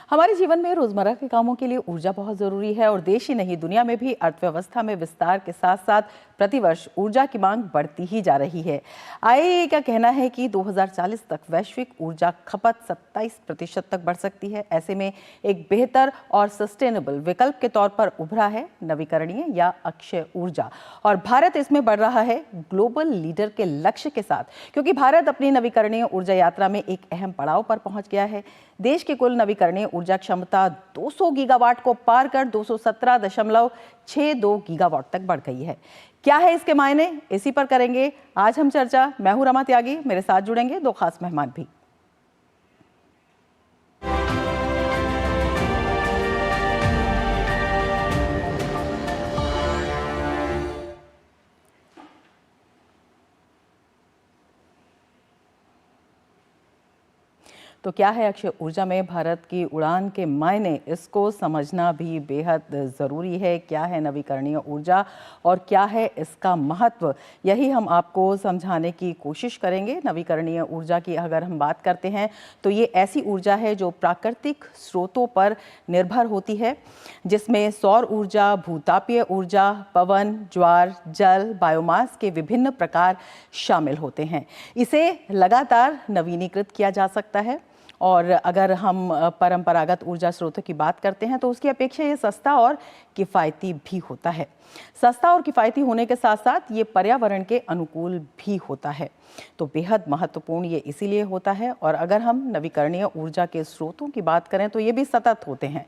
हमारे जीवन में रोजमर्रा के कामों के लिए ऊर्जा बहुत जरूरी है और देश ही नहीं दुनिया में भी अर्थव्यवस्था में विस्तार के साथ साथ प्रतिवर्ष ऊर्जा की मांग बढ़ती ही जा रही है। आईईए का कहना है कि 2040 तक वैश्विक ऊर्जा खपत 27% तक बढ़ सकती है। ऐसे में एक बेहतर और सस्टेनेबल विकल्प के तौर पर उभरा है नवीकरणीय या अक्षय ऊर्जा, और भारत इसमें बढ़ रहा है ग्लोबल लीडर के लक्ष्य के साथ, क्योंकि भारत अपनी नवीकरणीय ऊर्जा यात्रा में एक अहम पड़ाव पर पहुंच गया है। देश की कुल नवीकरणीय ऊर्जा क्षमता 200 गीगावाट को पार कर 217.62 गीगावाट तक बढ़ गई है। क्या है इसके मायने, इसी पर करेंगे आज हम चर्चा। मैं हूं रमा त्यागी, मेरे साथ जुड़ेंगे दो खास मेहमान भी। तो क्या है अक्षय ऊर्जा में भारत की उड़ान के मायने, इसको समझना भी बेहद ज़रूरी है। क्या है नवीकरणीय ऊर्जा और क्या है इसका महत्व, यही हम आपको समझाने की कोशिश करेंगे। नवीकरणीय ऊर्जा की अगर हम बात करते हैं तो ये ऐसी ऊर्जा है जो प्राकृतिक स्रोतों पर निर्भर होती है, जिसमें सौर ऊर्जा, भूतापीय ऊर्जा, पवन, ज्वार, जल, बायोमास के विभिन्न प्रकार शामिल होते हैं। इसे लगातार नवीनीकृत किया जा सकता है और अगर हम परंपरागत ऊर्जा स्रोतों की बात करते हैं तो उसकी अपेक्षा ये सस्ता और किफ़ायती भी होता है। सस्ता और किफ़ायती होने के साथ साथ ये पर्यावरण के अनुकूल भी होता है। तो बेहद महत्वपूर्ण ये इसीलिए होता है। और अगर हम नवीकरणीय ऊर्जा के स्रोतों की बात करें तो ये भी सतत होते हैं।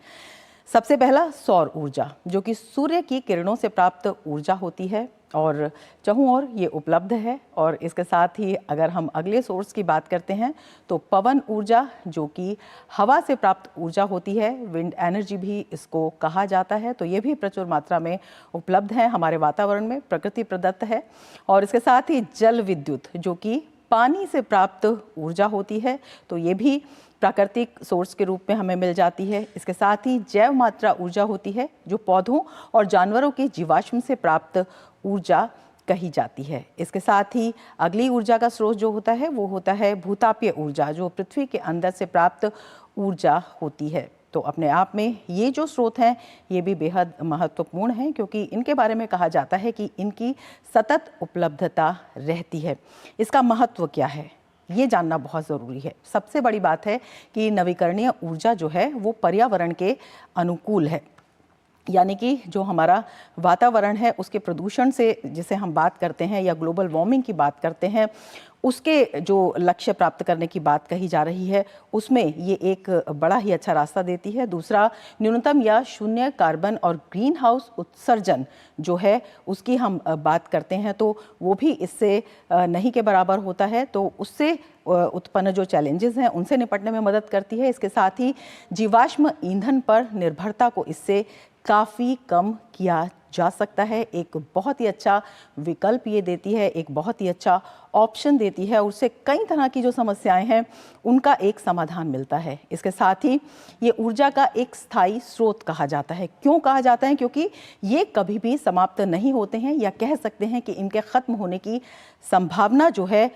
सबसे पहला सौर ऊर्जा, जो कि सूर्य की किरणों से प्राप्त ऊर्जा होती है और चहुं ओर ये उपलब्ध है। और इसके साथ ही अगर हम अगले सोर्स की बात करते हैं तो पवन ऊर्जा, जो कि हवा से प्राप्त ऊर्जा होती है, विंड एनर्जी भी इसको कहा जाता है। तो ये भी प्रचुर मात्रा में उपलब्ध है हमारे वातावरण में, प्रकृति प्रदत्त है। और इसके साथ ही जल विद्युत, जो कि पानी से प्राप्त ऊर्जा होती है, तो ये भी प्राकृतिक सोर्स के रूप में हमें मिल जाती है। इसके साथ ही जैव मात्रा ऊर्जा होती है, जो पौधों और जानवरों के जीवाश्म से प्राप्त ऊर्जा कही जाती है। इसके साथ ही अगली ऊर्जा का स्रोत जो होता है वो होता है भूतापीय ऊर्जा, जो पृथ्वी के अंदर से प्राप्त ऊर्जा होती है। तो अपने आप में ये जो स्रोत हैं ये भी बेहद महत्वपूर्ण हैं, क्योंकि इनके बारे में कहा जाता है कि इनकी सतत उपलब्धता रहती है। इसका महत्व क्या है ये जानना बहुत ज़रूरी है। सबसे बड़ी बात है कि नवीकरणीय ऊर्जा जो है वो पर्यावरण के अनुकूल है, यानी कि जो हमारा वातावरण है उसके प्रदूषण से जिसे हम बात करते हैं या ग्लोबल वार्मिंग की बात करते हैं, उसके जो लक्ष्य प्राप्त करने की बात कही जा रही है, उसमें ये एक बड़ा ही अच्छा रास्ता देती है। दूसरा, न्यूनतम या शून्य कार्बन और ग्रीन हाउस उत्सर्जन जो है उसकी हम बात करते हैं तो वो भी इससे नहीं के बराबर होता है। तो उससे उत्पन्न जो चैलेंजेस हैं उनसे निपटने में मदद करती है। इसके साथ ही जीवाश्म ईंधन पर निर्भरता को इससे काफ़ी कम किया जा सकता है। एक बहुत ही अच्छा विकल्प ये देती है, एक बहुत ही अच्छा ऑप्शन देती है। उससे कई तरह की जो समस्याएं हैं उनका एक समाधान मिलता है। इसके साथ ही ये ऊर्जा का एक स्थायी स्रोत कहा जाता है। क्यों कहा जाता है? क्योंकि ये कभी भी समाप्त नहीं होते हैं, या कह सकते हैं कि इनके ख़त्म होने की संभावना जो है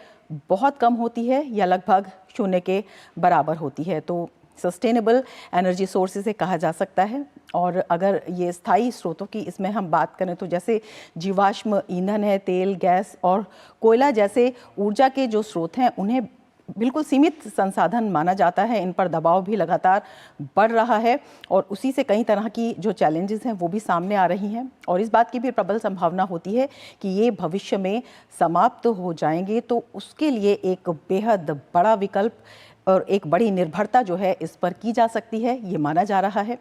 बहुत कम होती है या लगभग शून्य के बराबर होती है। तो सस्टेनेबल एनर्जी सोर्स इसे कहा जा सकता है। और अगर ये स्थायी स्रोतों की इसमें हम बात करें तो जैसे जीवाश्म ईंधन है, तेल, गैस और कोयला जैसे ऊर्जा के जो स्रोत हैं उन्हें बिल्कुल सीमित संसाधन माना जाता है। इन पर दबाव भी लगातार बढ़ रहा है और उसी से कई तरह की जो चैलेंजेस हैं वो भी सामने आ रही हैं। और इस बात की भी प्रबल संभावना होती है कि ये भविष्य में समाप्त हो जाएंगे। तो उसके लिए एक बेहद बड़ा विकल्प और एक बड़ी निर्भरता जो है इस पर की जा सकती है, ये माना जा रहा है।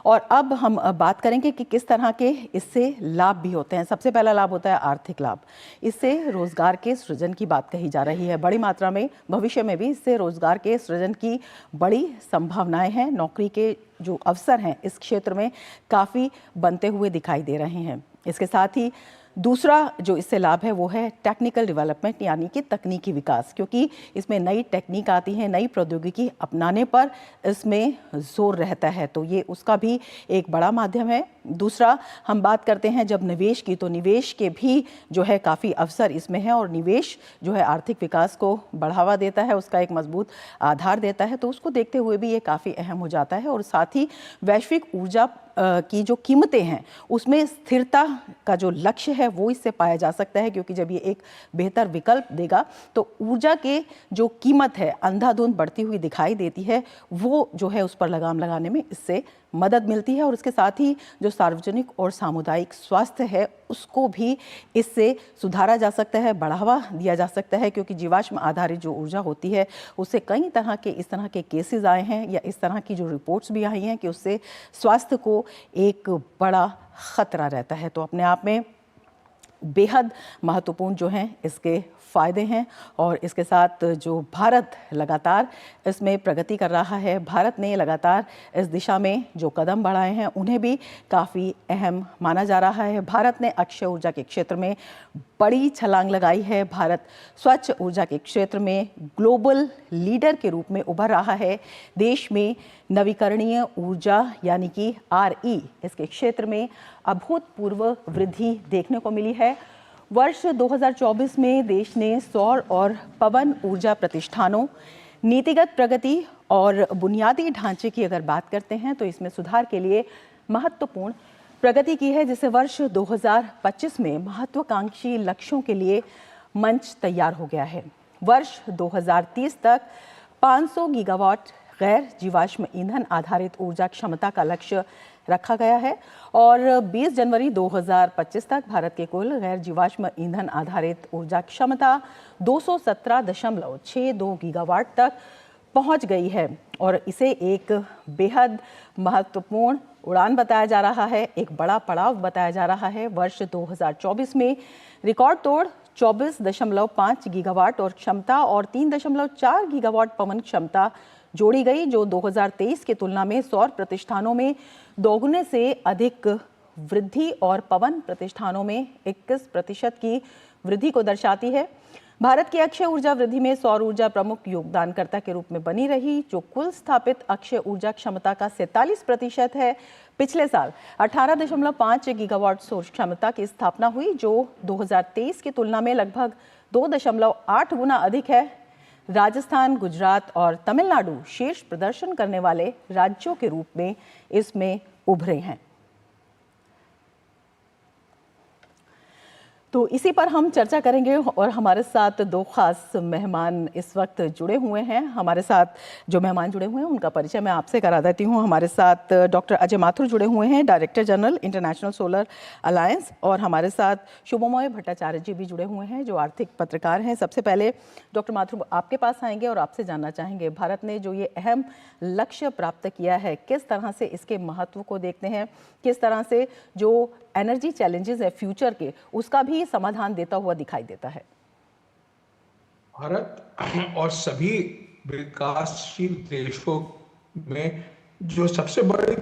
और अब हम बात करेंगे कि किस तरह के इससे लाभ भी होते हैं। सबसे पहला लाभ होता है आर्थिक लाभ। इससे रोजगार के सृजन की बात कही जा रही है बड़ी मात्रा में। भविष्य में भी इससे रोजगार के सृजन की बड़ी संभावनाएं हैं। नौकरी के जो अवसर हैं इस क्षेत्र में काफ़ी बनते हुए दिखाई दे रहे हैं। इसके साथ ही दूसरा जो इससे लाभ है वो है टेक्निकल डेवलपमेंट, यानी कि तकनीकी विकास, क्योंकि इसमें नई टेक्निक आती है, नई प्रौद्योगिकी अपनाने पर इसमें जोर रहता है। तो ये उसका भी एक बड़ा माध्यम है। दूसरा, हम बात करते हैं जब निवेश की, तो निवेश के भी जो है काफ़ी अवसर इसमें है, और निवेश जो है आर्थिक विकास को बढ़ावा देता है, उसका एक मजबूत आधार देता है, तो उसको देखते हुए भी ये काफ़ी अहम हो जाता है। और साथ ही वैश्विक ऊर्जा की जो कीमतें हैं उसमें स्थिरता का जो लक्ष्य है वो इससे पाया जा सकता है, क्योंकि जब ये एक बेहतर विकल्प देगा तो ऊर्जा के जो कीमत है अंधाधुंध बढ़ती हुई दिखाई देती है, वो जो है उस पर लगाम लगाने में इससे मदद मिलती है। और इसके साथ ही जो सार्वजनिक और सामुदायिक स्वास्थ्य है उसको भी इससे सुधारा जा सकता है, बढ़ावा दिया जा सकता है, क्योंकि जीवाश्म आधारित जो ऊर्जा होती है उससे कई तरह के इस तरह के केसेस आए हैं या इस तरह की जो रिपोर्ट्स भी आई हैं कि उससे स्वास्थ्य को एक बड़ा खतरा रहता है। तो अपने आप में बेहद महत्वपूर्ण जो हैं इसके फ़ायदे हैं, और इसके साथ जो भारत लगातार इसमें प्रगति कर रहा है, भारत ने लगातार इस दिशा में जो कदम बढ़ाए हैं उन्हें भी काफ़ी अहम माना जा रहा है। भारत ने अक्षय ऊर्जा के क्षेत्र में बड़ी छलांग लगाई है। भारत स्वच्छ ऊर्जा के क्षेत्र में ग्लोबल लीडर के रूप में उभर रहा है। देश में नवीकरणीय ऊर्जा यानी कि RE इसके क्षेत्र में अभूतपूर्व वृद्धि देखने को मिली है। वर्ष 2024 में देश ने सौर और पवन ऊर्जा प्रतिष्ठानों, नीतिगत प्रगति और बुनियादी ढांचे की अगर बात करते हैं तो इसमें सुधार के लिए महत्वपूर्ण प्रगति की है, जिससे वर्ष 2025 में महत्वाकांक्षी लक्ष्यों के लिए मंच तैयार हो गया है। वर्ष 2030 तक 500 गीगावाट गैर जीवाश्म ईंधन आधारित ऊर्जा क्षमता का लक्ष्य रखा गया है, और 20 जनवरी 2025 तक भारत के कुल गैर जीवाश्म ईंधन आधारित ऊर्जा क्षमता 217.62 गीगावाट तक पहुंच गई है, और इसे एक बेहद महत्वपूर्ण उड़ान बताया जा रहा है, एक बड़ा पड़ाव बताया जा रहा है। वर्ष 2024 में रिकॉर्ड तोड़ 24.5 गीगावाट और क्षमता और 3.4 गीगावाट पवन क्षमता जोड़ी गई, जो 2023 की तुलना में सौर प्रतिष्ठानों में दोगुने से अधिक वृद्धि और पवन प्रतिष्ठानों में 21% की वृद्धि को दर्शाती है। भारत की अक्षय ऊर्जा वृद्धि में सौर ऊर्जा प्रमुख योगदानकर्ता के रूप में बनी रही, जो कुल स्थापित अक्षय ऊर्जा क्षमता का 47% है। पिछले साल 18.5 गीगावाट सौर क्षमता की स्थापना हुई, जो 2023 की तुलना में लगभग 2.8 गुना अधिक है। राजस्थान, गुजरात और तमिलनाडु शीर्ष प्रदर्शन करने वाले राज्यों के रूप में इसमें उभरे हैं। तो इसी पर हम चर्चा करेंगे, और हमारे साथ दो खास मेहमान इस वक्त जुड़े हुए हैं। हमारे साथ जो मेहमान जुड़े हुए हैं उनका परिचय मैं आपसे करा देती हूँ। हमारे साथ डॉक्टर अजय माथुर जुड़े हुए हैं, director general international solar alliance, और हमारे साथ शुभमोय भट्टाचार्य जी भी जुड़े हुए हैं जो आर्थिक पत्रकार हैं। सबसे पहले डॉक्टर माथुर आपके पास आएंगे और आपसे जानना चाहेंगे, भारत ने जो ये अहम लक्ष्य प्राप्त किया है, किस तरह से इसके महत्व को देखते हैं, किस तरह से जो एनर्जी चैलेंजेस है फ्यूचर के उसका भी समाधान देता हुआ दिखाई देता है? भारत और सभी विकासशील देशों में जो सबसे बड़ी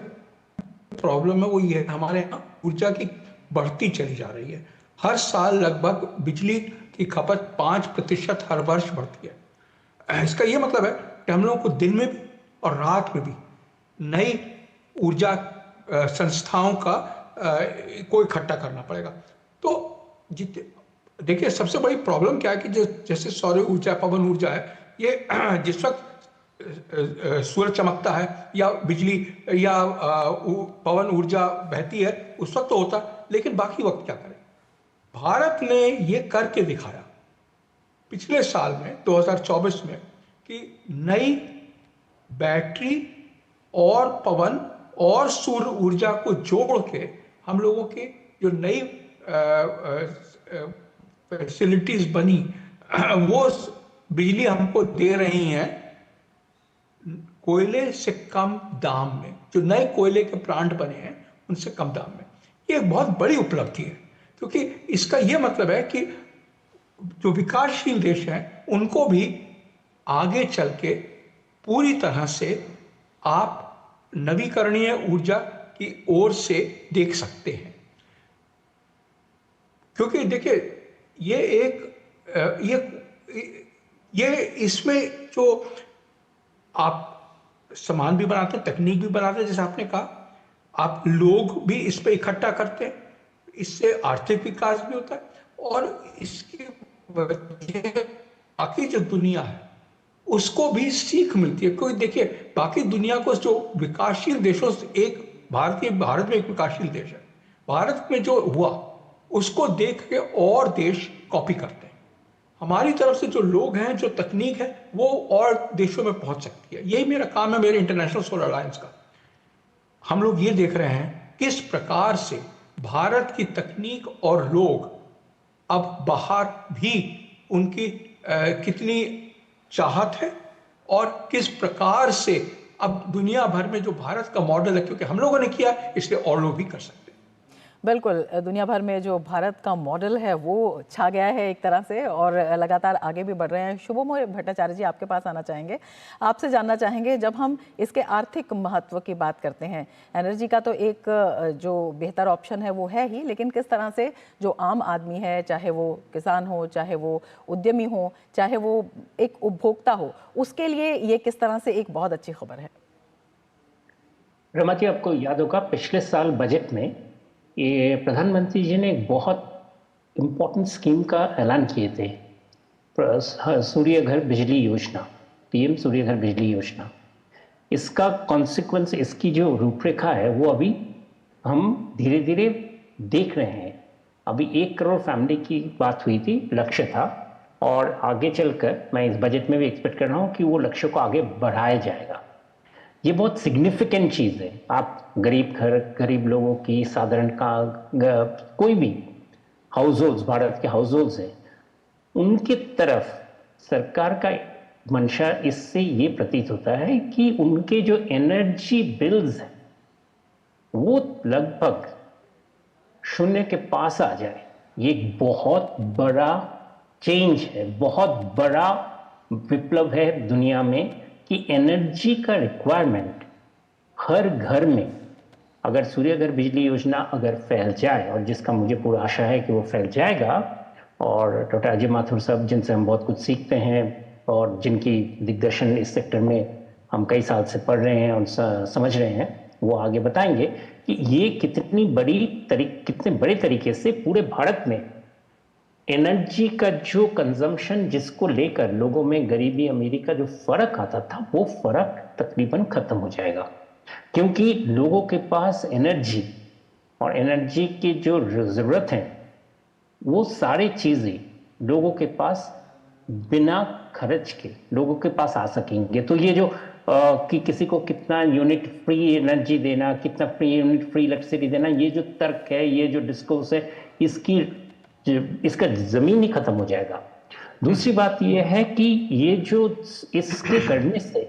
प्रॉब्लम है वो ये है, हमारे यहाँ ऊर्जा की बढ़ती चली जा रही है। हर साल लगभग बिजली की खपत 5% हर वर्ष बढ़ती है। इसका ये मतलब है कि हम लोगों को दिन में भी और रात में भी नई ऊर्जा संस्थाओं का को इकट्ठा करना पड़ेगा। तो देखिए सबसे बड़ी प्रॉब्लम क्या है कि जैसे सौर ऊर्जा, पवन ऊर्जा है, ये जिस वक्त सूरज चमकता है या बिजली या पवन ऊर्जा बहती है उस वक्त तो होता, लेकिन बाकी वक्त क्या करें? भारत ने ये करके दिखाया पिछले साल में 2024 में कि नई बैटरी और पवन और सूर्य ऊर्जा को जोड़ के हम लोगों की जो नई फैसिलिटीज बनी वो बिजली हमको दे रही हैं कोयले से कम दाम में। जो नए कोयले के प्लांट बने हैं उनसे कम दाम में, ये एक बहुत बड़ी उपलब्धि है, क्योंकि इसका ये मतलब है कि जो विकासशील देश हैं उनको भी आगे चल के पूरी तरह से आप नवीकरणीय ऊर्जा की ओर से देख सकते हैं। क्योंकि देखिए ये एक ये इसमें जो आप सामान भी बनाते हैं, तकनीक भी बनाते हैं, जैसे आपने कहा, आप लोग भी इस पे इकट्ठा करते हैं, इससे आर्थिक विकास भी होता है, और इसकी वजह बाकी जो दुनिया है उसको भी सीख मिलती है। कोई देखिए, बाकी दुनिया को जो विकासशील देशों से एक भारत में एक विकासशील देश है, भारत में जो हुआ उसको देख के और देश कॉपी करते हैं। हमारी तरफ से जो लोग हैं, जो तकनीक है, वो और देशों में पहुंच सकती है। यही मेरा काम है मेरे इंटरनेशनल सोलर अलायंस का। हम लोग ये देख रहे हैं किस प्रकार से भारत की तकनीक और लोग अब बाहर भी उनकी कितनी चाहत है, और किस प्रकार से अब दुनिया भर में जो भारत का मॉडल है, क्योंकि हम लोगों ने किया इसलिए और लोग भी कर सकते हैं। बिल्कुल, दुनिया भर में जो भारत का मॉडल है वो छा गया है एक तरह से, और लगातार आगे भी बढ़ रहे हैं। शुभमोय भट्टाचार्य जी, आपके पास आना चाहेंगे। आपसे जानना चाहेंगे, जब हम इसके आर्थिक महत्व की बात करते हैं, एनर्जी का तो एक जो बेहतर ऑप्शन है वो है ही, लेकिन किस तरह से जो आम आदमी है, चाहे वो किसान हो, चाहे वो उद्यमी हो, चाहे वो एक उपभोक्ता हो, उसके लिए ये किस तरह से एक बहुत अच्छी खबर है? रमा जी, आपको याद होगा पिछले साल बजट में ये प्रधानमंत्री जी ने एक बहुत इम्पोर्टेंट स्कीम का ऐलान किए थे, सूर्य घर बिजली योजना, पीएम सूर्य घर बिजली योजना। इसका कॉन्सिक्वेंस, इसकी जो रूपरेखा है वो अभी हम धीरे धीरे देख रहे हैं। अभी 1 करोड़ फैमिली की बात हुई थी, लक्ष्य था, और आगे चलकर मैं इस बजट में भी एक्सपेक्ट कर रहा हूँ कि वो लक्ष्य को आगे बढ़ाया जाएगा। ये बहुत सिग्निफिकेंट चीज़ है। आप गरीब लोगों की, साधारण कोई भी हाउस होल्ड्स, भारत के हाउस होल्ड्स हैं, उनकी तरफ सरकार का मंशा इससे ये प्रतीत होता है कि उनके जो एनर्जी बिल्स हैं वो लगभग शून्य के पास आ जाए। ये एक बहुत बड़ा चेंज है, बहुत बड़ा विप्लव है दुनिया में कि एनर्जी का रिक्वायरमेंट हर घर में, अगर सूर्य घर बिजली योजना अगर फैल जाए, और जिसका मुझे पूरा आशा है कि वो फैल जाएगा, और डॉक्टर अजय माथुर साहब जिनसे हम बहुत कुछ सीखते हैं और जिनकी दिग्दर्शन इस सेक्टर में हम कई साल से पढ़ रहे हैं और समझ रहे हैं, वो आगे बताएंगे कि ये कितने बड़े तरीके से पूरे भारत में एनर्जी का जो कंजम्पशन, जिसको लेकर लोगों में गरीबी अमीरी का जो फर्क आता था, वो फर्क तकरीबन खत्म हो जाएगा। क्योंकि लोगों के पास एनर्जी और एनर्जी की जो जरूरत है, वो सारी चीजें लोगों के पास बिना खर्च के लोगों के पास आ सकेंगे। तो ये जो कि किसी को कितना यूनिट फ्री एनर्जी देना, कितना फ्री यूनिट फ्री इलेक्ट्रिसिटी देना, ये जो तर्क है, ये जो डिस्कोर्स है, इसका जमीन ही खत्म हो जाएगा। दूसरी बात यह है कि ये जो इसके करने से,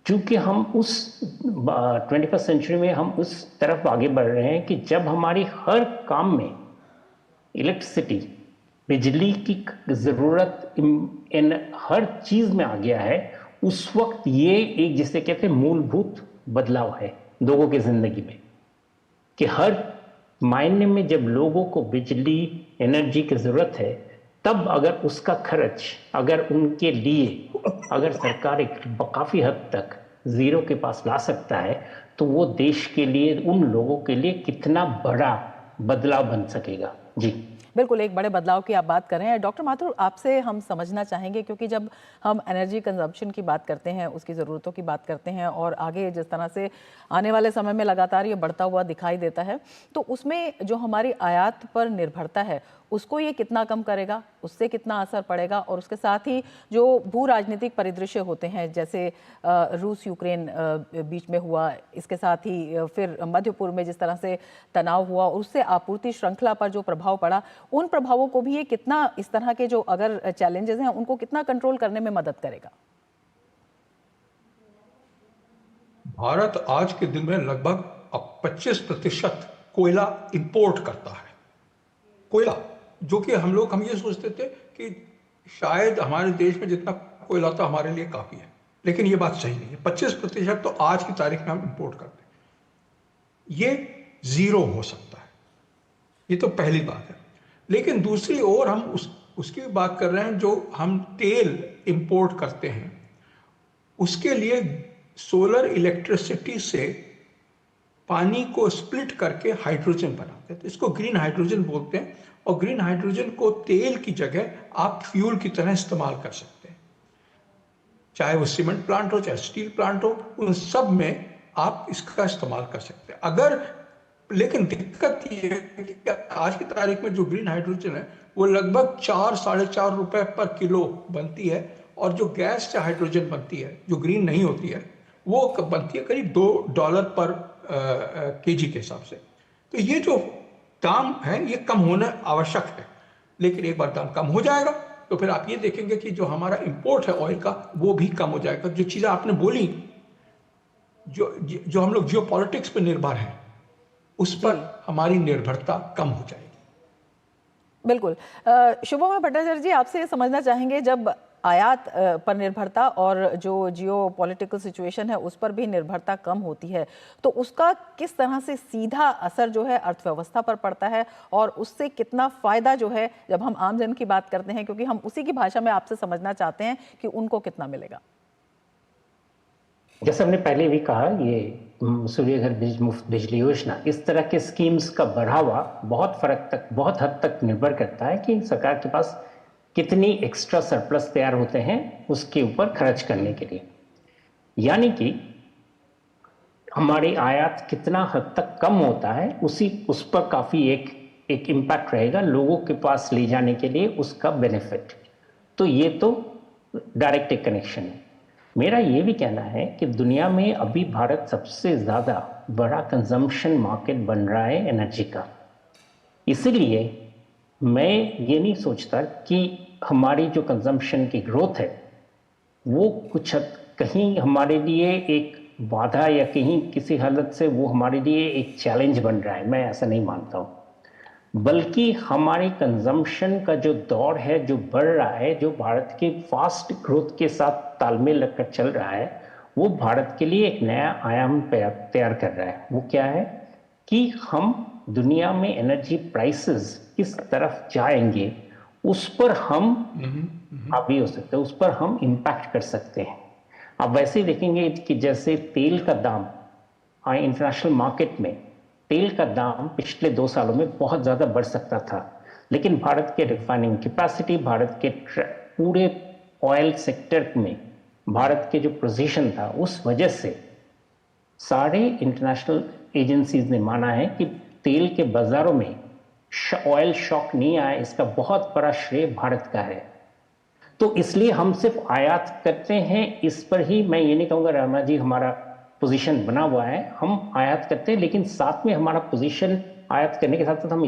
चूंकि हम उस 21st सेंचुरी में हम उस तरफ आगे बढ़ रहे हैं कि जब हमारी हर काम में इलेक्ट्रिसिटी, बिजली की जरूरत इन हर चीज में आ गया है, उस वक्त ये एक, जिसे कहते हैं, मूलभूत बदलाव है लोगों की जिंदगी में, कि हर मायने में जब लोगों को बिजली एनर्जी की जरूरत है, तब अगर उसका खर्च अगर उनके लिए अगर सरकार एक काफी हद तक जीरो के पास ला सकता है, तो वो देश के लिए, उन लोगों के लिए कितना बड़ा बदलाव बन सकेगा। जी बिल्कुल, एक बड़े बदलाव की आप बात कर रहे हैं। डॉक्टर माथुर, आपसे हम समझना चाहेंगे, क्योंकि जब हम एनर्जी कंजम्पशन की बात करते हैं, उसकी ज़रूरतों की बात करते हैं, और आगे जिस तरह से आने वाले समय में लगातार ये बढ़ता हुआ दिखाई देता है, तो उसमें जो हमारी आयात पर निर्भरता है, उसको ये कितना कम करेगा, उससे कितना असर पड़ेगा, और उसके साथ ही जो भू राजनीतिक परिदृश्य होते हैं, जैसे रूस यूक्रेन बीच में हुआ, इसके साथ ही फिर मध्य पूर्व में जिस तरह से तनाव हुआ, उससे आपूर्ति श्रृंखला पर जो प्रभाव पड़ा, उन प्रभावों को भी ये कितना, इस तरह के जो अगर चैलेंजेस हैं उनको कितना कंट्रोल करने में मदद करेगा? भारत आज के दिन में लगभग 25% कोयला इंपोर्ट करता है। कोयला, जो कि हम ये सोचते थे कि शायद हमारे देश में जितना कोयला था हमारे लिए काफी है, लेकिन ये बात सही नहीं है। 25% तो आज की तारीख में हम इंपोर्ट करते हैं। ये जीरो हो सकता है, ये तो पहली बात है। लेकिन दूसरी ओर हम उसकी बात कर रहे हैं, जो हम तेल इंपोर्ट करते हैं, उसके लिए सोलर इलेक्ट्रिसिटी से पानी को स्प्लिट करके हाइड्रोजन बनाते हैं, तो इसको ग्रीन हाइड्रोजन बोलते हैं। और ग्रीन हाइड्रोजन को तेल की जगह आप फ्यूल की तरह इस्तेमाल कर सकते हैं, चाहे वो सीमेंट प्लांट हो चाहे स्टील प्लांट हो, उन सब में आप इसका इस्तेमाल कर सकते हैं। अगर लेकिन दिक्कत ये है कि आज की तारीख में जो ग्रीन हाइड्रोजन है वो लगभग 4-4.5 रुपए पर किलो बनती है, और जो गैस से हाइड्रोजन बनती है जो ग्रीन नहीं होती है वो बनती है करीब $2 पर केजी के हिसाब से। तो ये जो दाम है ये कम होना आवश्यक है, लेकिन एक बार दाम कम हो जाएगा तो फिर आप ये देखेंगे कि जो हमारा इंपोर्ट है ऑयल का वो भी कम हो जाएगा। जो चीज़ें आपने बोली, जो हम लोग जियो पॉलिटिक्स पर निर्भर हैं, उस पर हमारी निर्भरता कम हो जाएगी। बिल्कुल। शुभम भट्टाचार्य जी, आपसे ये समझना चाहेंगे, जब आयात पर निर्भरता और जो जियो पॉलिटिकल सिचुएशन है उस पर भी निर्भरता कम होती है, तो उसका किस तरह से सीधा असर जो है अर्थव्यवस्था पर पड़ता है, और उससे कितना फायदा जो है, जब हम आम जन की बात करते हैं, क्योंकि हम उसी की भाषा में आपसे समझना चाहते हैं कि उनको कितना मिलेगा। जैसे हमने पहले भी कहा, ये सूर्य घर मुफ्त बिजली योजना, इस तरह के स्कीम्स का बढ़ावा बहुत हद तक निर्भर करता है कि सरकार के पास कितनी एक्स्ट्रा सरप्लस तैयार होते हैं उसके ऊपर खर्च करने के लिए। यानी कि हमारी आयात कितना हद तक कम होता है उस पर काफी एक इम्पैक्ट रहेगा लोगों के पास ले जाने के लिए, उसका बेनिफिट। तो ये तो डायरेक्ट एक कनेक्शन है। मेरा ये भी कहना है कि दुनिया में अभी भारत सबसे ज़्यादा बड़ा कंजम्पशन मार्केट बन रहा है एनर्जी का। इसीलिए मैं ये नहीं सोचता कि हमारी जो कंजम्पशन की ग्रोथ है वो कुछ कहीं हमारे लिए एक बाधा या कहीं किसी हालत से वो हमारे लिए एक चैलेंज बन रहा है, मैं ऐसा नहीं मानता हूँ। बल्कि हमारी कंजम्पशन का जो दौर है, जो बढ़ रहा है, जो भारत के फास्ट ग्रोथ के साथ तालमेल रखकर चल रहा है, वो भारत के लिए एक नया आयाम तैयार कर रहा है। वो क्या है कि हम दुनिया में एनर्जी प्राइसेस किस तरफ जाएंगे उस पर हम हावी हो सकते हैं, उस पर हम इम्पैक्ट कर सकते हैं। आप वैसे ही देखेंगे कि जैसे तेल का दाम इंटरनेशनल मार्केट में, तेल का दाम पिछले 2 सालों में बहुत ज़्यादा बढ़ सकता था, लेकिन भारत के रिफाइनिंग कैपेसिटी, भारत के पूरे ऑयल सेक्टर में भारत के जो पोजीशन था, उस वजह से सारे इंटरनेशनल एजेंसीज ने माना है कि तेल के बाजारों में ऑयल शॉक नहीं आया, इसका बहुत बड़ा श्रेय भारत का है। तो इसलिए हम सिर्फ आयात करते हैं, इस पर ही मैं ये नहीं कहूँगा रामा जी हमारा पोजीशन बना हुआ है, हम आयात करते हैं, लेकिन साथ में हमारा पोजीशन आयात करने के साथ साथ हम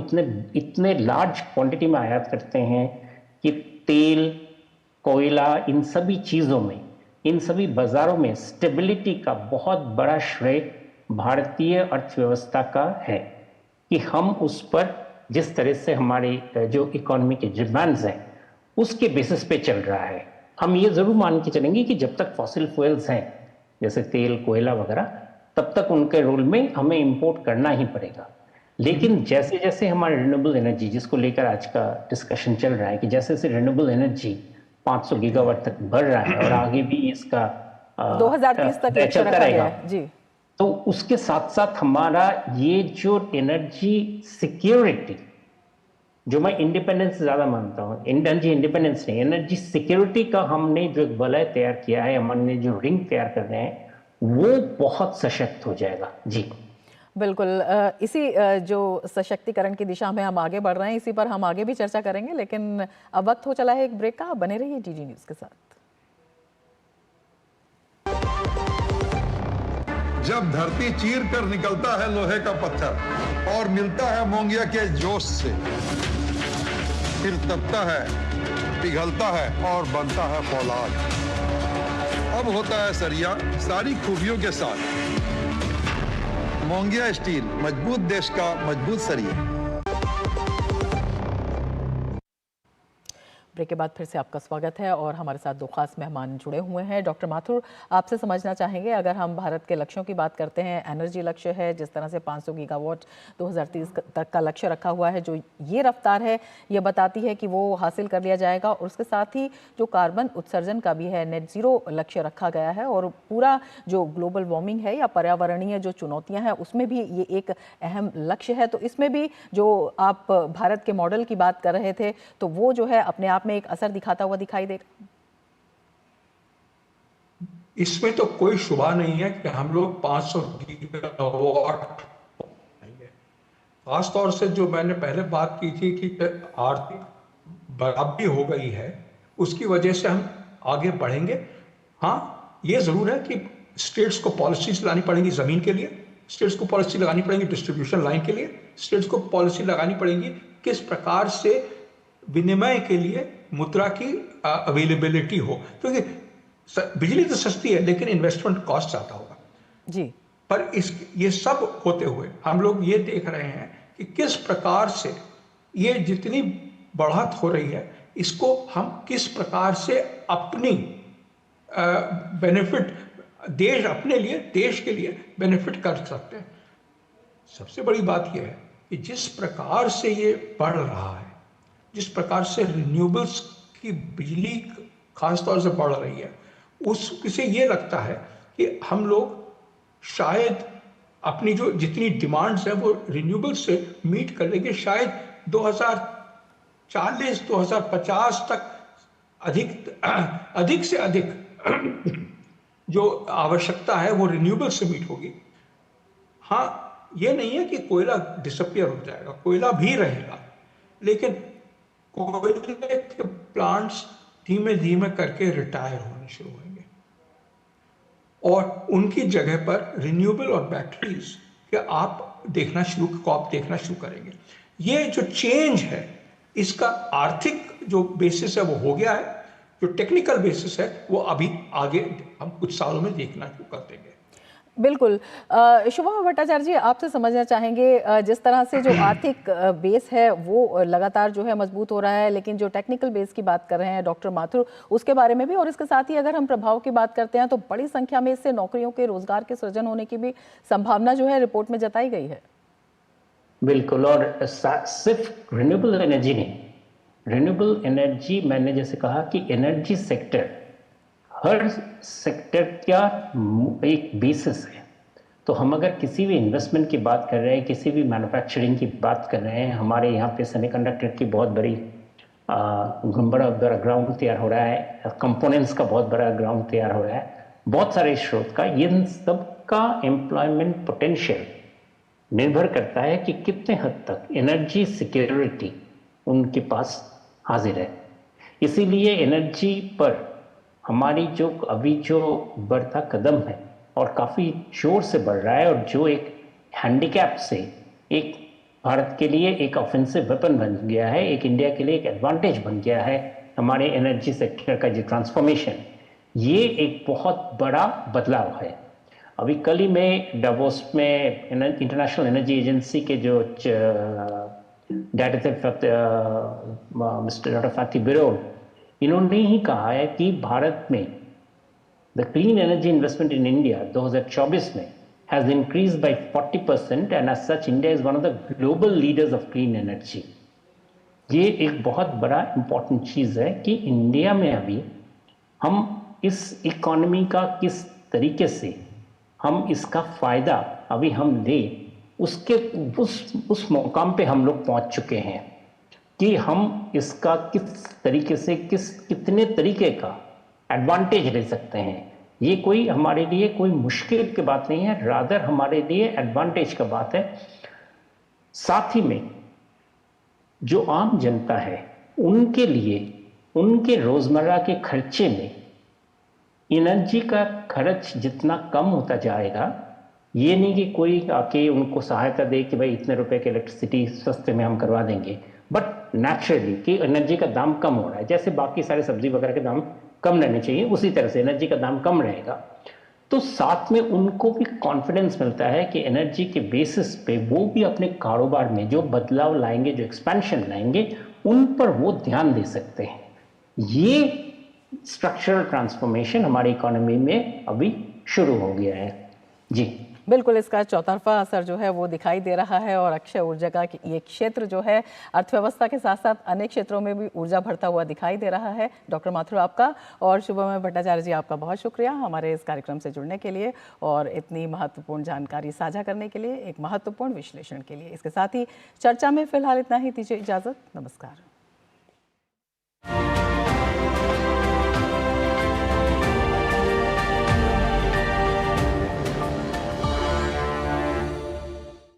इतने लार्ज क्वांटिटी में आयात करते हैं कि तेल, कोयला, इन सभी चीज़ों में, इन सभी बाजारों में स्टेबिलिटी का बहुत बड़ा श्रेय भारतीय अर्थव्यवस्था का है कि हम उस पर जिस तरह से हमारी जो इकोनॉमी के डिमांड्स हैं उसके बेसिस पे चल रहा है। हम ये ज़रूर मान के चलेंगे कि जब तक फॉसिल फ्यूल्स हैं जैसे तेल, कोयला वगैरह, तब तक उनके रोल में हमें इंपोर्ट करना ही पड़ेगा। लेकिन जैसे जैसे हमारे रिन्यूएबल एनर्जी, जिसको लेकर आज का डिस्कशन चल रहा है, कि जैसे जैसे रिन्यूएबल एनर्जी 500 गीगावाट तक बढ़ रहा है और आगे भी इसका 2030 तक चलता रहेगा जी, तो उसके साथ साथ हमारा ये जो एनर्जी सिक्योरिटी, जो मैं इंडिपेंडेंस ज्यादा मानता हूँ, एनर्जी इंडिपेंडेंस नहीं, एनर्जी सिक्योरिटी का हमने जो एक वलय तैयार किया है, हमने जो रिंग तैयार कर रहे हैं, वो बहुत सशक्त हो जाएगा। जी बिल्कुल। इसी जो सशक्तिकरण की दिशा में हम आगे बढ़ रहे हैं, इसी पर हम आगे भी चर्चा करेंगे, लेकिन अब वक्त हो चला है एक ब्रेक का। आप बने रहिए DG न्यूज के साथ। जब धरती चीर कर निकलता है लोहे का पत्थर और मिलता है मोंगिया के जोश से, फिर तपता है, पिघलता है और बनता है फौलाद। अब होता है सरिया सारी खूबियों के साथ। मोंगिया स्टील, मजबूत देश का मजबूत सरिया। ब्रेक के बाद फिर से आपका स्वागत है और हमारे साथ दो खास मेहमान जुड़े हुए हैं। डॉक्टर माथुर, आपसे समझना चाहेंगे, अगर हम भारत के लक्ष्यों की बात करते हैं, एनर्जी लक्ष्य है, जिस तरह से 500 गीगावाट 2030 तक का लक्ष्य रखा हुआ है, जो ये रफ्तार है ये बताती है कि वो हासिल कर लिया जाएगा। और उसके साथ ही जो कार्बन उत्सर्जन का भी है, नेट जीरो लक्ष्य रखा गया है और पूरा जो ग्लोबल वार्मिंग है या पर्यावरणीय जो चुनौतियाँ हैं उसमें भी ये एक अहम लक्ष्य है। तो इसमें भी जो आप भारत के मॉडल की बात कर रहे थे, तो वो जो है अपने आप में एक असर दिखाता हुआ दिखाई दे रहा। इसमें तो कोई शुबा नहीं है कि हम लोग 500 गीगावाट, खासतौर से जो मैंने पहले बात की थी कि आर्थिक बराबरी हो गई है, उसकी वजह से हम आगे बढ़ेंगे। हाँ, ये जरूर है कि स्टेट्स को पॉलिसीज लानी पड़ेंगी जमीन के लिए, स्टेट्स को पॉलिसी लगानी पड़ेगी डिस्ट्रीब्यूशन लाइन के लिए, स्टेट्स को पॉलिसी लगानी पड़ेगी किस प्रकार से विनिमय के लिए मुद्रा की अवेलेबिलिटी हो, क्योंकि बिजली तो सस्ती है लेकिन इन्वेस्टमेंट कॉस्ट ज्यादा होगा जी। पर ये सब होते हुए हम लोग ये देख रहे हैं कि किस प्रकार से ये जितनी बढ़त हो रही है, इसको हम किस प्रकार से अपनी बेनिफिट देश, अपने लिए, देश के लिए बेनिफिट कर सकते हैं। सबसे बड़ी बात यह है कि जिस प्रकार से ये बढ़ रहा है, जिस प्रकार से रिन्यूएबल्स की बिजली खासतौर से बढ़ रही है, उससे ये लगता है कि हम लोग शायद अपनी जो जितनी डिमांड्स है वो रिन्यूएबल्स से मीट कर लेंगे। शायद 2040 2050 तक अधिक से अधिक जो आवश्यकता है वो रिन्यूएबल से मीट होगी। हाँ, ये नहीं है कि कोयला डिसअपियर हो जाएगा, कोयला भी रहेगा, लेकिन कोयले के प्लांट्स धीमे धीमे करके रिटायर होने शुरू होंगे और उनकी जगह पर रिन्यूएबल और बैटरीज के आप देखना शुरू करेंगे। ये जो चेंज है, इसका आर्थिक जो बेसिस है वो हो गया है, जो टेक्निकल बेसिस है वो अभी आगे हम कुछ सालों में देखना शुरू कर देंगे। बिल्कुल। शुभा भट्टाचार्य जी, आपसे समझना चाहेंगे, जिस तरह से जो आर्थिक बेस है वो लगातार जो है मजबूत हो रहा है, लेकिन जो टेक्निकल बेस की बात कर रहे हैं डॉक्टर माथुर, उसके बारे में भी, और इसके साथ ही अगर हम प्रभाव की बात करते हैं तो बड़ी संख्या में इससे नौकरियों के, रोजगार के सृजन होने की भी संभावना जो है रिपोर्ट में जताई गई है। बिल्कुल, और सिर्फ रिन्यूएबल एनर्जी नहीं, रिन्यूएबल एनर्जी मैंने जैसे कहा कि एनर्जी सेक्टर हर सेक्टर का एक बेसिस है। तो हम अगर किसी भी इन्वेस्टमेंट की बात कर रहे हैं, किसी भी मैन्युफैक्चरिंग की बात कर रहे हैं, हमारे यहाँ पे सेमीकंडक्टर की बहुत बड़ी बड़ा ग्राउंड तैयार हो रहा है, कंपोनेंट्स का बहुत बड़ा ग्राउंड तैयार हो रहा है, बहुत सारे स्रोत का, इन सब का एम्प्लॉयमेंट पोटेंशियल निर्भर करता है कि कितने हद तक एनर्जी सिक्योरिटी उनके पास हाजिर है। इसीलिए एनर्जी पर हमारी जो अभी जो बढ़ता कदम है और काफ़ी जोर से बढ़ रहा है, और जो एक हैंडीकैप से एक भारत के लिए एक ऑफेंसिव वेपन बन गया है, एक इंडिया के लिए एक एडवांटेज बन गया है हमारे एनर्जी सेक्टर का जो ट्रांसफॉर्मेशन, ये एक बहुत बड़ा बदलाव है। अभी कल ही मैं डावोस में इंटरनेशनल एनर्जी एजेंसी के जो मिस्टर डॉक्टर फैटी बिरोल, इन्होंने ही कहा है कि भारत में the clean energy investment in India 2024 में has increase by 40% and as such India is one of the global leaders of clean energy. ये एक बहुत बड़ा इंपॉर्टेंट चीज़ है कि इंडिया में अभी हम इस इकोनॉमी का किस तरीके से हम इसका फ़ायदा अभी हम लें, उसके उस मुकाम पे हम लोग पहुंच चुके हैं कि हम इसका किस तरीके से कितने तरीके का एडवांटेज ले सकते हैं। ये कोई हमारे लिए कोई मुश्किल की बात नहीं है, रादर हमारे लिए एडवांटेज का बात है। साथ ही में जो आम जनता है उनके लिए उनके रोजमर्रा के खर्चे में एनर्जी का खर्च जितना कम होता जाएगा, ये नहीं कि कोई आके उनको सहायता दे कि भाई इतने रुपए की इलेक्ट्रिसिटी सस्ते में हम करवा देंगे, बट नेचुरली कि एनर्जी का दाम कम हो रहा है, जैसे बाकी सारे सब्जी वगैरह के दाम कम रहने चाहिए उसी तरह से एनर्जी का दाम कम रहेगा, तो साथ में उनको भी कॉन्फिडेंस मिलता है कि एनर्जी के बेसिस पे वो भी अपने कारोबार में जो बदलाव लाएंगे, जो एक्सपेंशन लाएंगे, उन पर वो ध्यान दे सकते हैं। ये स्ट्रक्चरल ट्रांसफॉर्मेशन हमारी इकोनॉमी में अभी शुरू हो गया है। जी बिल्कुल, इसका चौतरफा असर जो है वो दिखाई दे रहा है और अक्षय ऊर्जा का ये क्षेत्र जो है अर्थव्यवस्था के साथ साथ अनेक क्षेत्रों में भी ऊर्जा भरता हुआ दिखाई दे रहा है। डॉक्टर माथुर आपका और शुभमय भट्टाचार्य जी आपका बहुत शुक्रिया हमारे इस कार्यक्रम से जुड़ने के लिए और इतनी महत्वपूर्ण जानकारी साझा करने के लिए, एक महत्वपूर्ण विश्लेषण के लिए। इसके साथ ही चर्चा में फिलहाल इतना ही, दीजिए इजाज़त, नमस्कार।